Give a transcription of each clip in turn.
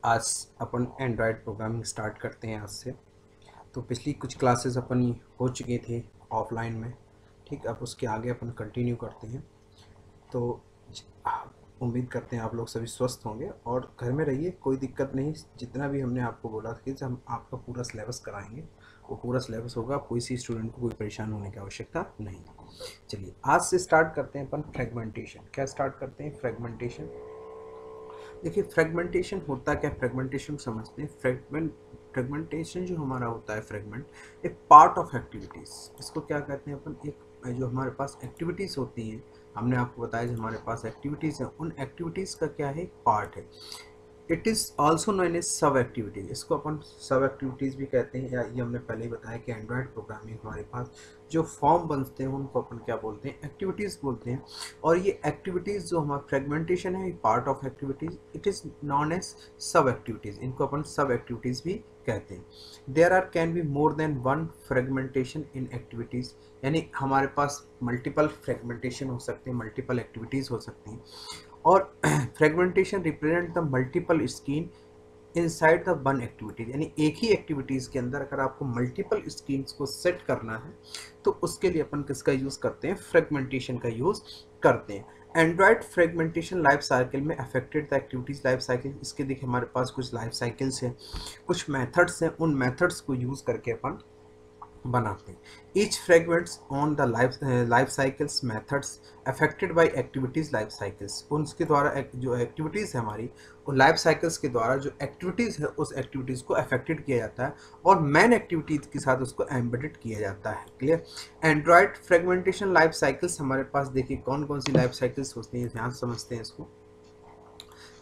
आज अपन Android programming start करते हैं आज से। तो पिछली कुछ क्लासेस अपन हो चुके थे ऑफलाइन में। ठीक, अब उसके आगे अपन कंटिन्यू करते हैं। तो उम्मीद करते हैं आप लोग सभी स्वस्थ होंगे और घर में रहिए, कोई दिक्कत नहीं। जितना भी हमने आपको बोला था कि हम आपका पूरा सिलेबस कराएंगे, वो पूरा सिलेबस होगा। कोई सी स्टूडेंट को कोई परेशान होने की आवश्यकता नहीं। चलिए आज से स्टार्ट करते हैं अपन फ्रेगमेंटेशन। क्या स्टार्ट करते हैं? फ्रेगमेंटेशन। देखिए फ्रेगमेंटेशन होता क्या है, फ्रेगमेंटेशन समझते हैं। फ्रेगमेंटेशन जो हमारा होता है, फ्रेगमेंट एक पार्ट ऑफ एक्टिविटीज़। इसको क्या कहते हैं अपन? एक जो हमारे पास एक्टिविटीज़ होती हैं, हमने आपको बताया जो हमारे पास एक्टिविटीज़ हैं, उन एक्टिविटीज़ का क्या है, पार्ट है। It is also known as sub activities. इसको अपन सब एक्टिविटीज़ भी कहते हैं, या ये हमने पहले ही बताया कि एंड्रॉयड प्रोग्रामिंग हमारे पास जो फॉर्म बनते हैं उनको अपन क्या बोलते हैं, एक्टिविटीज़ बोलते हैं। और ये एक्टिविटीज़ जो हमारा फ्रेगमेंटेशन है, part of activities, it is known as sub activities. इनको अपन सब एक्टिविटीज़ भी कहते हैं। There are can be more than one fragmentation in activities, यानी हमारे पास मल्टीपल फ्रेगमेंटेशन हो सकते हैं, मल्टीपल एक्टिविटीज़ हो सकती हैं। और fragmentation represent the multiple skin inside the one activities, यानी एक ही एक्टिविटीज़ के अंदर अगर आपको मल्टीपल स्कीन्स को सेट करना है तो उसके लिए अपन किसका यूज़ करते हैं, फ्रेगमेंटेशन का यूज़ करते हैं। एंड्रॉयड फ्रेगमेंटेशन लाइफ साइकिल में affected the activities life cycle. इसके देखिए हमारे पास कुछ लाइफ साइकिल्स हैं, कुछ मेथड्स हैं, उन मेथड्स को यूज़ करके अपन बनाते हैं। Each fragments on the life cycles methods affected by activities life cycles. उनके द्वारा जो एक्टिविटीज़ है हमारी, वो लाइफ साइकिल्स के द्वारा जो एक्टिविटीज़ है उस एक्टिविटीज़ को अफेक्टेड किया जाता है और मेन एक्टिविटीज़ के साथ उसको एम्बेडेड किया जाता है। Clear? Android fragmentation life cycles हमारे पास देखिए कौन कौन सी लाइफ साइकिल्स होती हैं, ध्यान समझते हैं इसको।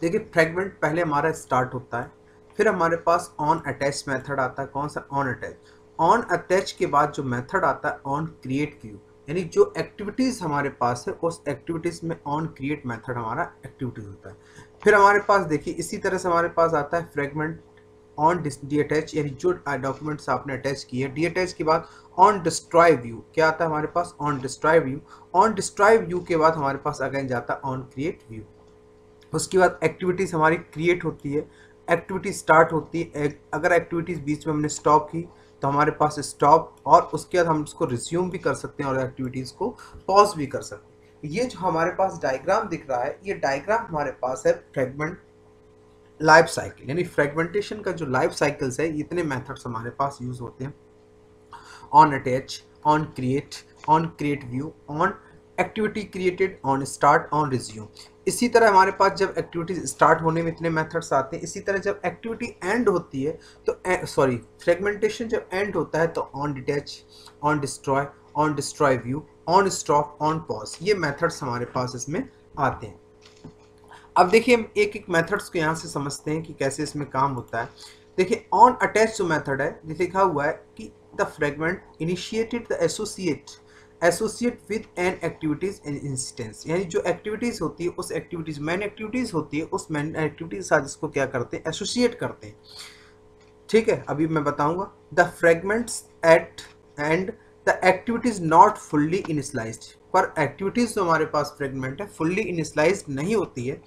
देखिए फ्रेगमेंट पहले हमारा स्टार्ट होता है, फिर हमारे पास ऑन अटैच मेथड आता है। कौन सा? On attach. ऑन अटैच के बाद जो मेथड आता है ऑन क्रिएट व्यू, यानी जो एक्टिविटीज़ हमारे पास है उस एक्टिविटीज़ में ऑन क्रिएट मेथड हमारा एक्टिविटीज़ होता है। फिर हमारे पास देखिए इसी तरह से हमारे पास आता है फ्रेगमेंट ऑन डी अटैच, यानी जो डॉक्यूमेंट्स आपने अटैच किए, डी अटैच के बाद ऑन डिस्ट्रॉय व्यू। क्या आता है हमारे पास? On destroy view. On destroy view के बाद हमारे पास अगेन जाता है ऑन क्रिएट व्यू। उसके बाद एक्टिविटीज़ हमारी क्रिएट होती है, एक्टिविटी स्टार्ट होती है। अगर एक्टिविटीज़ बीच में हमने स्टॉप की तो हमारे पास स्टॉप, और उसके बाद हम उसको रिज्यूम भी कर सकते हैं और एक्टिविटीज़ को पॉज भी कर सकते हैं। ये जो हमारे पास डायग्राम दिख रहा है, ये डायग्राम हमारे पास है फ्रेगमेंट लाइफ साइकिल, यानी फ्रेगमेंटेशन का जो लाइफ साइकिल्स है, इतने मेथड्स हमारे पास यूज़ होते हैं। On attach, on create view, on activity created, on start, on resume. इसी तरह हमारे पास जब एक्टिविटीज स्टार्ट होने में इतने मेथड्स आते हैं, इसी तरह जब एक्टिविटी एंड होती है तो सॉरी फ्रेगमेंटेशन जब एंड होता है तो on detach, on destroy view, on stop, on pause, ये मेथड्स हमारे पास इसमें आते हैं। अब देखिए हम एक एक मेथड्स को यहाँ से समझते हैं कि कैसे इसमें काम होता है। देखिए ऑन अटैच जो मेथड है, लिखा हुआ है कि the fragment initiated the associate with an activities in instance, यानी जो एक्टिविटीज होती है उस एक्टिविटीज मैन एक्टिविटीज होती है, उस मैन एक्टिविटीज के साथ इसको क्या करते हैं, एसोसिएट करते हैं। ठीक है, अभी मैं बताऊंगा। The fragments at and the activities not fully initialised, पर एक्टिविटीज जो हमारे पास फ्रेगमेंट है फुल्ली इनिशलाइज्ड नहीं होती है।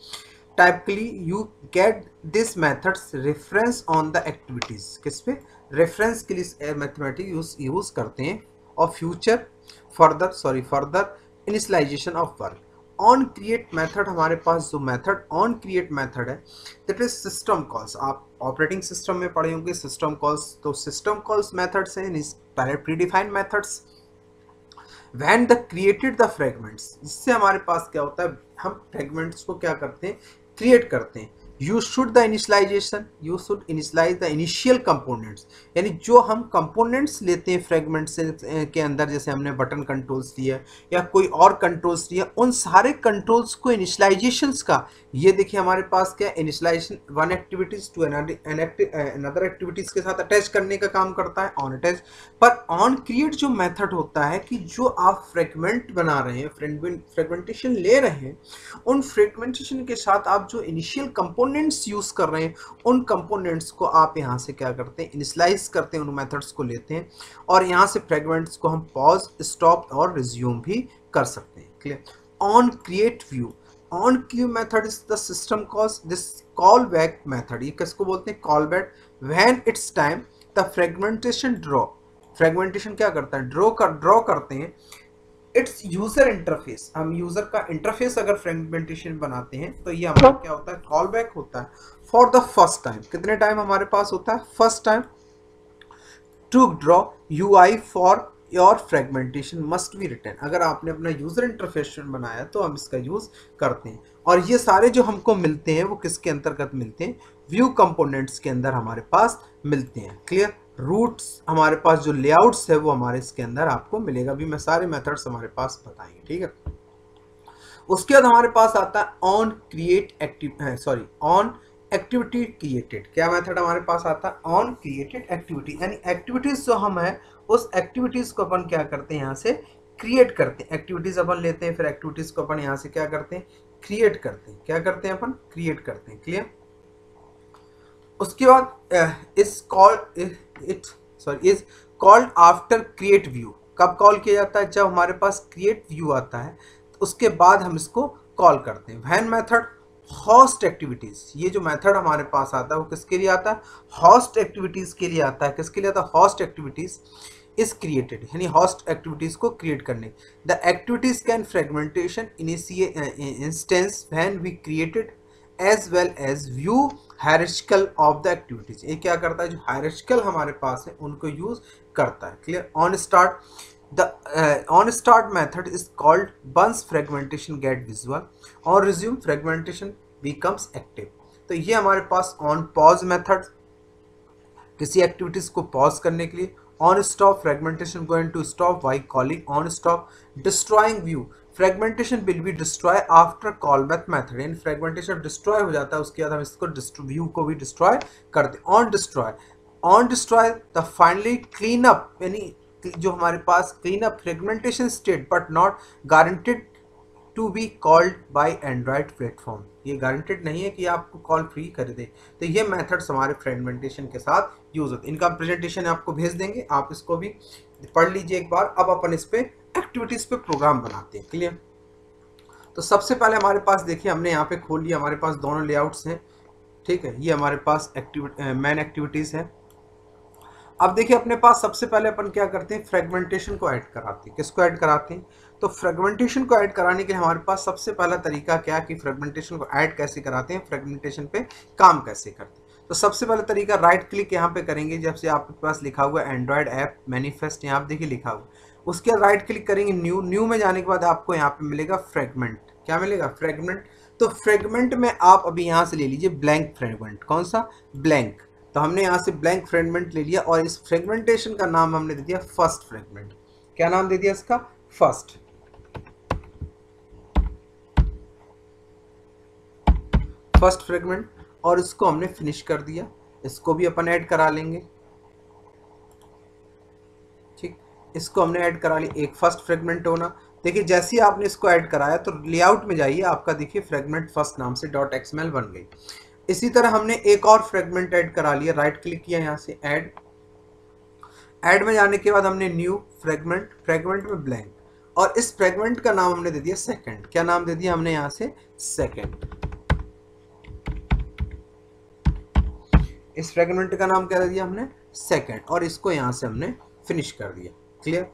Typically you get this methods reference on the activities. किस पे? रेफरेंस के लिए मैथमेटिक्स यूज करते हैं और future further initialisation of work. On create method हमारे पास जो मेथड ऑन क्रिएट मेथड है, दैट इज सिस्टम कॉल्स। आप ऑपरेटिंग सिस्टम में पढ़े होंगे सिस्टम कॉल्स, तो सिस्टम कॉल्स मेथड्स हैं predefined methods. When the created the fragments, इससे हमारे पास क्या होता है, हम फ्रेगमेंट्स को क्या करते हैं, क्रिएट करते हैं। You should initialise the initial components, यानी जो हम कंपोनेंट्स लेते हैं फ्रेगमेंट से के अंदर, जैसे हमने बटन कंट्रोल्स दिया या कोई और कंट्रोल्स दिया, उन सारे कंट्रोल्स को इनिशियलाइजेशंस का, ये देखिए हमारे पास क्या initialisation one activities to another activities के साथ अटैच करने का काम करता है, ऑन अटैच। पर ऑन क्रिएट जो मेथड होता है कि जो आप फ्रेगमेंट बना रहे हैं, फ्रेगमेंटेशन ले रहे हैं, उन फ्रेगमेंटेशन के साथ आप जो इनिशियल कंपोनेंट्स यूज कर रहे हैं, उन कंपोनेंट्स को आप यहाँ से क्या करते हैं, इनिशियलाइज करते हैं, उन मेथड्स को लेते हैं और यहाँ से फ्रेगमेंट्स को हम पॉज, स्टॉप और रिज्यूम भी कर सकते हैं। Clear? On create view, on Q method is the system calls this call back method, ये किसको बोलते हैं, call back, when it's time the fragmentation draw, fragmentation क्या करता है, ड्रॉ करते हैं इट्स यूजर इंटरफेस, हम यूजर का इंटरफेस अगर फ्रेगमेंटेशन बनाते हैं तो ये हमारा क्या होता है, कॉल बैक होता है फॉर द फर्स्ट टाइम, कितने टाइम हमारे पास होता है, first time, to draw UI for your fragmentation must be return, अगर आपने अपना यूजर इंटरफेस बनाया तो हम इसका यूज करते हैं, और ये सारे जो हमको मिलते हैं वो किसके अंतर्गत मिलते हैं, व्यू कंपोनेंट्स के अंदर हमारे पास मिलते हैं, क्लियर, रूट्स हमारे पास जो लेआउट्स है वो हमारे इसके अंदर आपको मिलेगा, अभी मैं सारे मेथड्स हमारे पास बताएंगे, ठीक है। उसके बाद हमारे पास आता है on create active, sorry on activity created, क्या मेथड हमारे पास आता है, ऑन क्रिएटेड एक्टिविटी, यानी एक्टिविटीज जो हम है उस एक्टिविटीज को अपन क्या करते हैं, यहाँ से क्रिएट करते हैं, एक्टिविटीज अपन लेते हैं, फिर एक्टिविटीज को अपन यहाँ से क्या करते हैं, क्रिएट करते हैं, क्या करते हैं अपन, क्रिएट करते हैं, क्लियर। उसके बाद is called after create view, कब कॉल किया जाता है, जब हमारे पास क्रिएट व्यू आता है तो उसके बाद हम इसको कॉल करते हैं। व्हेन मेथड होस्ट एक्टिविटीज, ये जो मेथड हमारे पास आता है वो किसके लिए आता है, होस्ट एक्टिविटीज के लिए आता है, किसके लिए आता है, होस्ट एक्टिविटीज इज क्रिएटेड, यानी होस्ट एक्टिविटीज को क्रिएट करने, the activities can fragmentation initiate instance when we created as well as view hierarchical of the activities, ये क्या करता है, जो हायरार्चिकल हमारे पास है उनको यूज करता है, clear. On start, the on start method is called once fragmentation get visual, on resume fragmentation becomes active, तो ये हमारे पास on pause method, किसी एक्टिविटीज को पॉज करने के लिए, on stop fragmentation going to stop why calling on stop, destroying view, fragmentation will be destroy after call back method, यानी फ्रेगमेंटेशन डिस्ट्रॉय हो जाता है उसके बाद हम इसको व्यू को भी डिस्ट्रॉय करते हैं, on destroy the finally clean up, यानी जो हमारे पास clean up fragmentation state but not guaranteed to be called by Android platform, ये गारंटेड नहीं है कि आपको कॉल फ्री कर दे, तो ये मेथड्स हमारे फ्रेगमेंटेशन के साथ यूज होते हैं, इनका प्रेजेंटेशन आपको भेज देंगे, आप इसको भी पढ़ लीजिए एक बार। अब अपन इस पे एक्टिविटीज पे प्रोग्राम बनाते हैं, क्लियर। तो सबसे पहले हमारे पास देखिए हमने यहाँ पे खोल लिया, हमारे पास दोनों लेआउट्स हैं, ठीक है, ये हमारे पास मैन एक्टिविटीज है। अब देखिए अपने पास सबसे पहले अपन क्या करते हैं, फ्रेगमेंटेशन को ऐड कराते हैं, किसको ऐड कराते हैं, तो फ्रेगमेंटेशन को ऐड कराने के लिए हमारे पास सबसे पहला तरीका क्या है कि फ्रेगमेंटेशन को ऐड कैसे कराते हैं, फ्रेगमेंटेशन पे काम कैसे करते हैं। तो सबसे पहला तरीका राइट क्लिक यहाँ पे करेंगे, जब से आपके पास लिखा हुआ है एंड्रॉयड ऐप मैनिफेस्ट, यहाँ पे देखिए लिखा हुआ, उसके बाद राइट क्लिक करेंगे, न्यू में जाने के बाद आपको यहाँ पे मिलेगा फ्रेगमेंट, क्या मिलेगा, फ्रेगमेंट। तो फ्रेगमेंट में आप अभी यहाँ से ले लीजिए ब्लैंक फ्रेगमेंट, कौन सा, ब्लैंक, तो हमने यहाँ से ब्लैंक फ्रेगमेंट ले लिया और इस फ्रेगमेंटेशन का नाम हमने दे दिया फर्स्ट फ्रेगमेंट, क्या नाम दे दिया इसका, फर्स्ट फ्रेगमेंट, और इसको हमने फिनिश कर दिया, इसको भी अपन ऐड करा लेंगे, ठीक, इसको हमने ऐड करा लिया, एक फर्स्ट फ्रेगमेंट होना, देखिए जैसे ही आपने इसको ऐड कराया तो लेआउट में जाइए, आपका देखिए फ्रेगमेंट फर्स्ट नाम से .xml बन गई। इसी तरह हमने एक और फ्रेगमेंट ऐड करा लिया, राइट क्लिक किया यहाँ से ऐड में जाने के बाद हमने न्यू फ्रेगमेंट में ब्लैंक, और इस फ्रेगमेंट का नाम हमने दे दिया सेकंड, क्या नाम दे दिया हमने यहाँ से, सेकंड, इस फ्रेगमेंट का नाम क्या दे दिया हमने, सेकंड, और इसको यहाँ से हमने फिनिश कर दिया, क्लियर।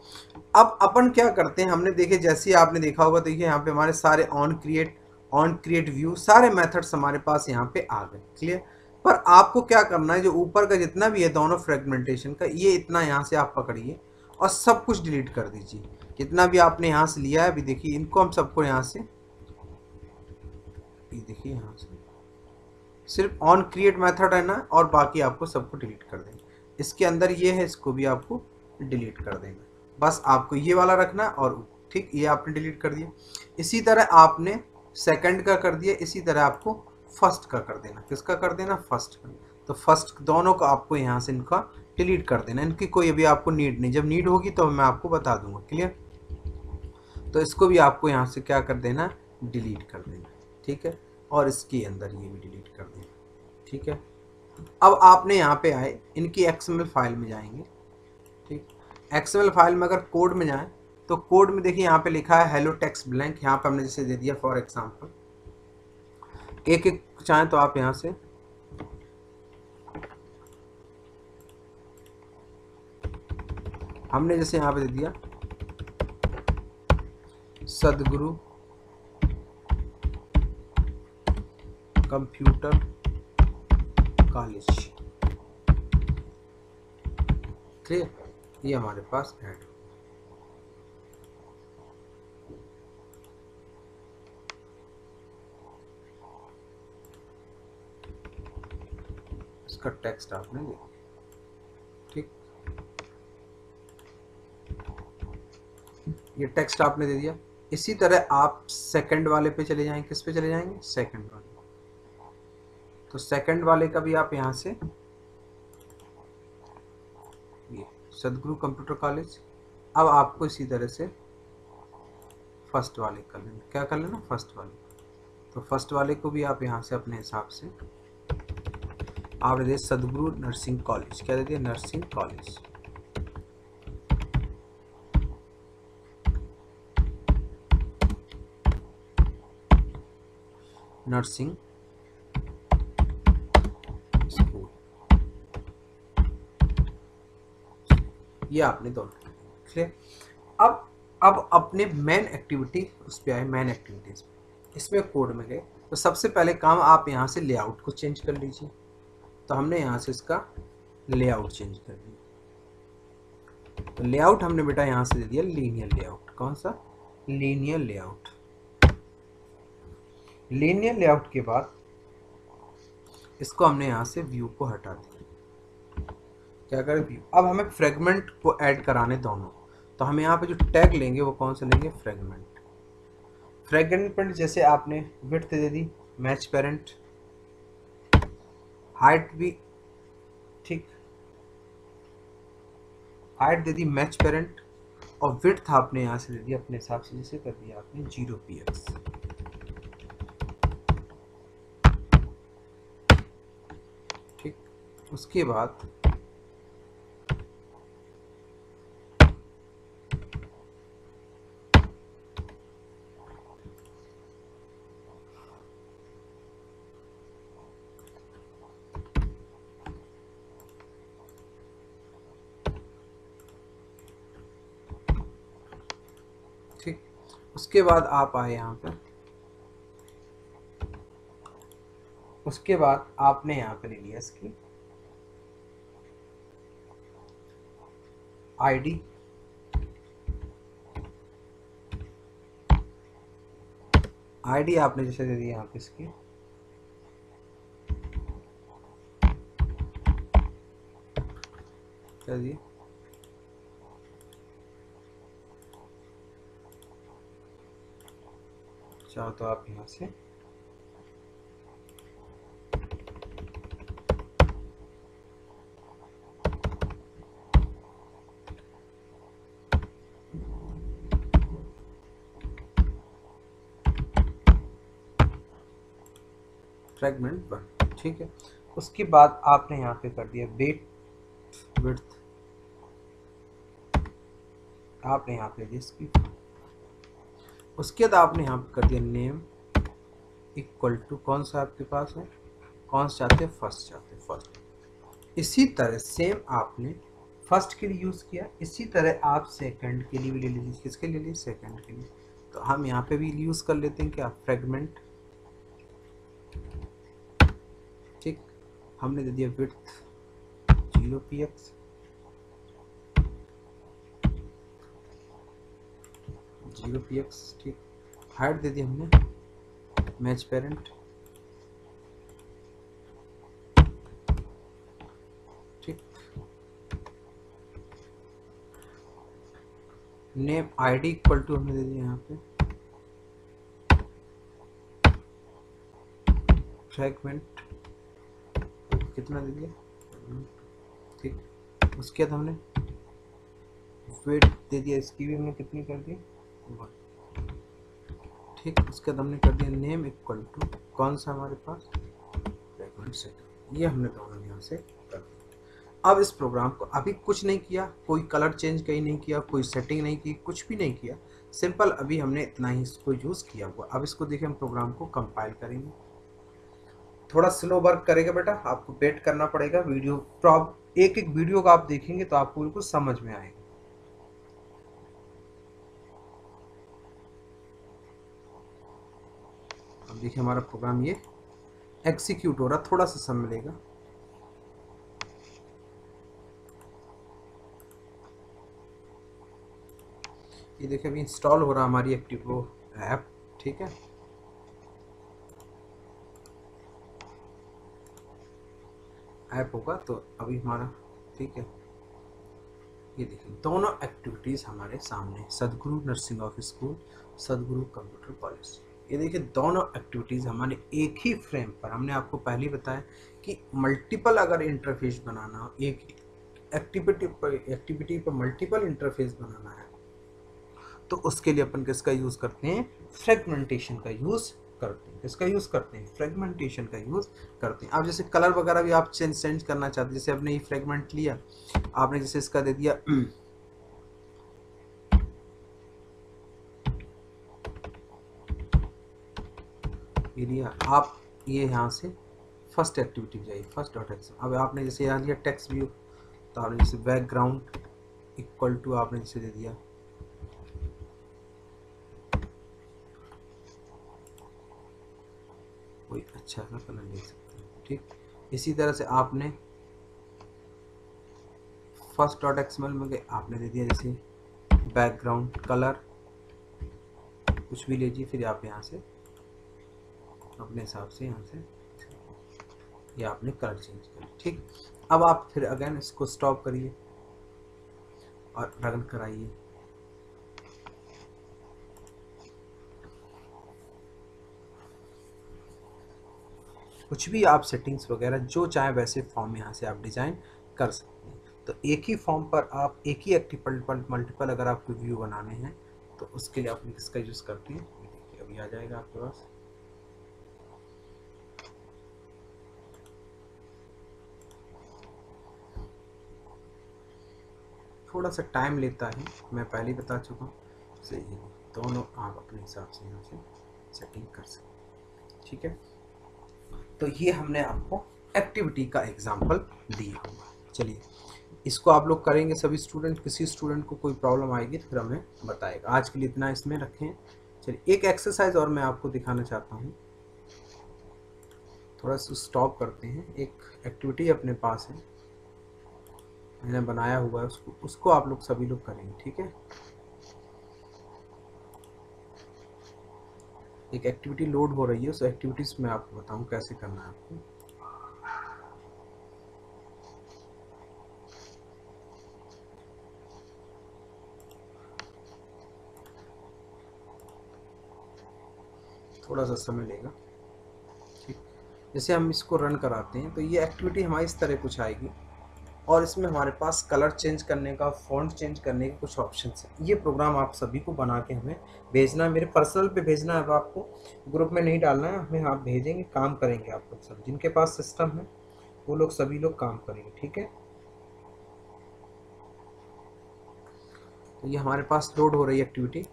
अब अपन क्या करते हैं, हमने देखिए जैसे ही आपने देखा होगा, देखिए यहाँ पे हमारे सारे ऑन क्रिएट व्यू सारे मेथड्स हमारे पास यहाँ पे आ गए, क्लियर। पर आपको क्या करना है, जो ऊपर का जितना भी है दोनों फ्रेगमेंटेशन का, ये इतना यहाँ से आप पकड़िए और सब कुछ डिलीट कर दीजिए, जितना भी आपने यहाँ से लिया है, अभी देखिए इनको हम सबको यहाँ से, ये देखिए यहाँ से सिर्फ ऑन क्रिएट मेथड है ना, और बाकी आपको सबको डिलीट कर देंगे, इसके अंदर ये है, इसको भी आपको डिलीट कर देंगे, बस आपको ये वाला रखना, और ठीक, ये आपने डिलीट कर दिया। इसी तरह आपने सेकंड का कर दिया, इसी तरह आपको फर्स्ट का कर देना, किसका कर देना, फर्स्ट का, तो फर्स्ट दोनों का आपको यहाँ से इनका डिलीट कर देना, इनकी कोई अभी आपको नीड नहीं, जब नीड होगी तो मैं आपको बता दूंगा, क्लियर। तो इसको भी आपको यहाँ से क्या कर देना, डिलीट कर देना, ठीक है, और इसके अंदर ये भी डिलीट कर देना, ठीक है। अब आपने यहाँ पे आए, इनकी XML फाइल में जाएंगे, ठीक, XML फाइल में अगर कोड में जाए तो कोड में देखिए यहाँ पे लिखा है हेलो टेक्स्ट ब्लैंक, यहाँ पे हमने जैसे दे दिया फॉर एग्जांपल, एक एक चाहें तो आप यहाँ से हमने जैसे यहाँ पे दे दिया सदगुरु कंप्यूटर कॉलेज, क्लियर, ये हमारे पास ऐड। इसका टेक्स्ट आपने दे दिया, ठीक, ये टेक्स्ट आपने दे दिया। इसी तरह आप सेकंड वाले पे चले जाएंगे, किस पे चले जाएंगे, सेकंड वाले। तो सेकंड वाले का भी आप यहाँ से ये सदगुरु कंप्यूटर कॉलेज। अब आपको इसी तरह से फर्स्ट वाले कर लेना, क्या कर लेना, फर्स्ट वाले। तो फर्स्ट वाले को भी आप यहाँ से अपने हिसाब से आप दे दिए सदगुरु नर्सिंग कॉलेज, क्या दे दिया, नर्सिंग कॉलेज। नर्सिंग स्कूल, ये आपने दोनों क्लियर। अब अपने मेन एक्टिविटी उस पे आए, मेन एक्टिविटीज इसमें कोड में गए। तो सबसे पहले काम आप यहाँ से लेआउट को चेंज कर लीजिए। तो हमने यहाँ से इसका लेआउट चेंज कर दिया। तो लेआउट हमने बेटा यहाँ से दे दिया लीनियर लेआउट। कौन सा, लीनियर लेआउट। लीनियर लेआउट के बाद इसको हमने यहाँ से व्यू को हटा दिया, क्या करें, व्यू। अब हमें फ्रेगमेंट को ऐड कराने दोनों। तो हम यहाँ पे जो टैग लेंगे वो कौन सा लेंगे, फ्रेगमेंट। फ्रेगमेंट जैसे आपने विड्थ दे दी मैच पेरेंट, हाइट भी ठीक, हाइट दे दी मैच पेरेंट, और विड्थ आपने यहाँ से दे दिया अपने हिसाब से, जैसे कर दिया आपने 0px। ठीक, उसके बाद ठीक, उसके बाद आप आए यहाँ पे, उसके बाद आपने यहाँ पे ले लिया इसकी आईडी, आईडी आपने जैसे दे दी यहाँ पे इसकी क्या दिए, चाहो तो आप यहाँ से फ्रेगमेंट 1, ठीक है। उसके बाद आपने यहाँ पे कर दिया वेट विड्थ, आपने यहाँ पे दिया इसकी। उसके बाद आपने यहाँ पे कर दिया नेम इक्वल टू, कौन सा आपके पास है, कौन सा चाहते हैं, फर्स्ट चाहते हैं, फर्स्ट। इसी तरह सेम आपने फर्स्ट के लिए यूज़ किया, इसी तरह आप सेकंड के लिए भी ले लीजिए। किसके लिए लिए, सेकंड के लिए। तो हम यहाँ पे भी यूज़ कर लेते हैं क्या, फ्रेगमेंट। ठीक, हमने दे दिया विड्थ 0px, 0px, ठीक। हाइट दे दी हमने मैच पेरेंट, ठीक। नेम आईडी इक्वल टू हमने दे दिया यहाँ पे फ्रेगमेंट, कितना दे दिया, ठीक। उसके बाद हमने वेट दे दिया, इसकी भी हमने कितनी कर दी, 1, ठीक। उसके बाद हमने कर दिया नेम इक्वल टू, कौन सा हमारे पास, फ्रेगमेंट सेट। ये हमने दोनों यहाँ से कर दिया। अब इस प्रोग्राम को अभी कुछ नहीं किया, कोई कलर चेंज कहीं नहीं किया, कोई सेटिंग नहीं की, कुछ भी नहीं किया, सिंपल अभी हमने इतना ही इसको यूज़ किया हुआ। अब इसको देखिए हम प्रोग्राम को कंपाइल करेंगे। थोड़ा स्लो वर्क करेगा बेटा, आपको वेट करना पड़ेगा। वीडियो एक एक वीडियो का आप देखेंगे तो आपको बिल्कुल समझ में आएगा। अब देखिए हमारा प्रोग्राम ये एग्जीक्यूट हो रहा, थोड़ा सा समय लेगा। ये देखिए अभी इंस्टॉल हो रहा हमारी एक्टिव ऐप, ठीक है। ऐप होगा तो अभी हमारा, ठीक है। ये देखिए दोनों एक्टिविटीज़ हमारे सामने, सदगुरु नर्सिंग ऑफ स्कूल, सदगुरु कंप्यूटर कॉलेज। ये देखिए दोनों एक्टिविटीज़ हमारे एक ही फ्रेम पर। हमने आपको पहले ही बताया कि मल्टीपल अगर इंटरफेस बनाना हो, एक एक्टिविटी पर मल्टीपल इंटरफेस बनाना है, तो उसके लिए अपन किसका यूज़ करते हैं? फ्रेगमेंटेशन का यूज़ करते हैं। किसका यूज़ करते हैं? फ्रेगमेंटेशन का यूज़ करते हैं। अब जैसे कलर वगैरह भी आप चेंज करना चाहते हैं, जैसे आपने ये फ्रेगमेंट लिया, आपने जैसे इसका दे दिया एरिया, आप ये यहाँ से फर्स्ट एक्टिविटी जाइए, फर्स्ट डॉट एक्स। अब आपने जैसे यहाँ लिया टेक्स्ट व्यू, तो आपने जैसे बैकग्राउंड इक्वल टू आपने जैसे दे दिया कोई अच्छा सा कलर ले सकते हैं, ठीक। इसी तरह से आपने फर्स्ट डॉट एक्सएमएल में गए, आपने दे दिया जैसे बैकग्राउंड कलर कुछ भी लीजिए, फिर आप यहाँ से अपने हिसाब से यहाँ से ये आपने कलर चेंज कर, ठीक। अब आप फिर अगेन इसको स्टॉप करिए और रन कराइए। कुछ भी आप सेटिंग्स वगैरह जो चाहे वैसे फॉर्म यहाँ से आप डिज़ाइन कर सकते हैं। तो एक ही फॉर्म पर आप एक ही एक्टिव मल्टीपल अगर आपको व्यू बनाने हैं तो उसके लिए आप किसका यूज़ करते हैं? देखिए अभी आ जाएगा आपके पास। थोड़ा सा टाइम लेता है, मैं पहले ही बता चुका हूँ। सही है, दोनों आप अपने हिसाब से यहाँ से सेटिंग कर सकते, ठीक है। तो ये हमने आपको एक्टिविटी का एग्जाम्पल दिया हुआ। चलिए इसको आप लोग करेंगे सभी स्टूडेंट। किसी स्टूडेंट को कोई प्रॉब्लम आएगी तो फिर हमें बताएगा। आज के लिए इतना इसमें रखें। चलिए एक एक्सरसाइज और मैं आपको दिखाना चाहता हूँ। थोड़ा सा स्टॉप करते हैं। एक एक्टिविटी अपने पास है, मैंने बनाया हुआ है, उसको आप लोग सभी लोग करेंगे, ठीक है। एक एक्टिविटी लोड हो रही है, उस एक्टिविटीज में आपको बताऊं कैसे करना है आपको। थोड़ा सा समय लेगा, ठीक। जैसे हम इसको रन कराते हैं तो ये एक्टिविटी हमारी इस तरह कुछ आएगी और इसमें हमारे पास कलर चेंज करने का, फ़ॉन्ट चेंज करने के कुछ ऑप्शंस हैं। ये प्रोग्राम आप सभी को बना के हमें भेजना है, मेरे पर्सनल पे भेजना है। अब आपको ग्रुप में नहीं डालना है, हमें आप भेजेंगे, काम करेंगे आप लोग सब। जिनके पास सिस्टम है वो लोग सभी लोग काम करेंगे, ठीक है। तो ये हमारे पास लोड हो रही है एक्टिविटी।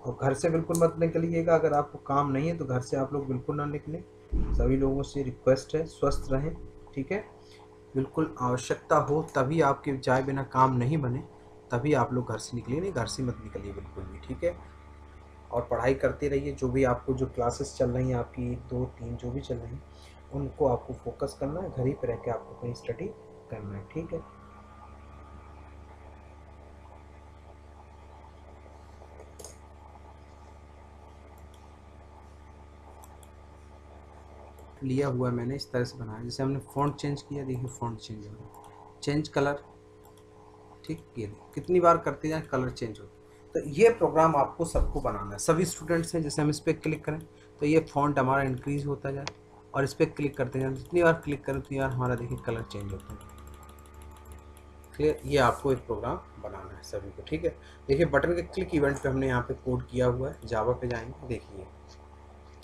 और घर से बिल्कुल मत निकलिएगा। अगर आपको काम नहीं है तो घर से आप लोग बिल्कुल ना निकलें। सभी लोगों से रिक्वेस्ट है, स्वस्थ रहें, ठीक है। बिल्कुल आवश्यकता हो तभी आपके जाए बिना काम नहीं बने, तभी आप लोग घर से निकलिए, नहीं घर से मत निकलिए बिल्कुल भी, ठीक है। और पढ़ाई करते रहिए। जो भी आपको जो क्लासेस चल रही हैं आपकी 2-3 जो भी चल रही हैं उनको आपको फोकस करना है। घर ही पर रह के आपको कहीं स्टडी करना है, ठीक है। लिया हुआ है मैंने, इस तरह से बनाया। जैसे हमने फ़ॉन्ट चेंज किया, देखिए फ़ॉन्ट चेंज हो गया, चेंज कलर, ठीक। ये कितनी बार करते जाए कलर चेंज हो। तो ये प्रोग्राम आपको सबको बनाना है, सभी स्टूडेंट्स हैं। जैसे हम इस पर क्लिक करें तो ये फ़ॉन्ट हमारा इंक्रीज होता जाए और इस पर क्लिक करते जाए, जितनी बार क्लिक करें उतनी बार हमारा देखिए कलर चेंज होता है। क्लियर? ये आपको एक प्रोग्राम बनाना है सभी को, ठीक है। देखिए बटन के क्लिक इवेंट पे हमने यहाँ पे कोड किया हुआ है। जावा पे जाएंगे, देखिए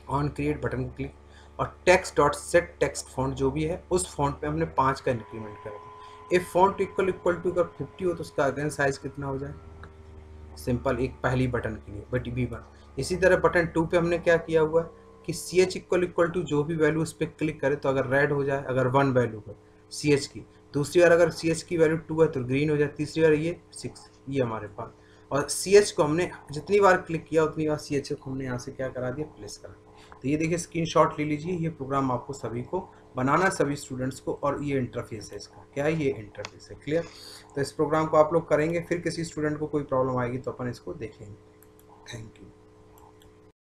ऑन क्रिएट बटन को क्लिक, और text dot set text font जो भी है उस फॉन्ट पे हमने 5 का इंक्रीमेंट कर दिया। इफ फॉन्ट इक्वल टू अगर 50 हो तो उसका अगेन साइज कितना हो जाए, सिंपल एक पहली बटन के लिए बट B1। इसी तरह बटन 2 पे हमने क्या किया हुआ है कि CH इक्वल टू जो भी वैल्यू उस पर क्लिक करे तो अगर रेड हो जाए, अगर 1 वैल्यू है CH की, दूसरी बार अगर CH की वैल्यू 2 है तो ग्रीन हो जाए, तीसरी बार ये 6, ये हमारे पास। और CH को हमने जितनी बार क्लिक किया उतनी बार CH को हमने यहाँ से क्या करा दिया, प्लेस करा दिया। तो ये देखिए स्क्रीनशॉट ले लीजिए, ये प्रोग्राम आपको सभी को बनाना, सभी स्टूडेंट्स को, और ये इंटरफेस है इसका, क्या है ये इंटरफेस है, क्लियर। तो इस प्रोग्राम को आप लोग करेंगे, फिर किसी स्टूडेंट को कोई प्रॉब्लम आएगी तो अपन इसको देखेंगे। Thank you.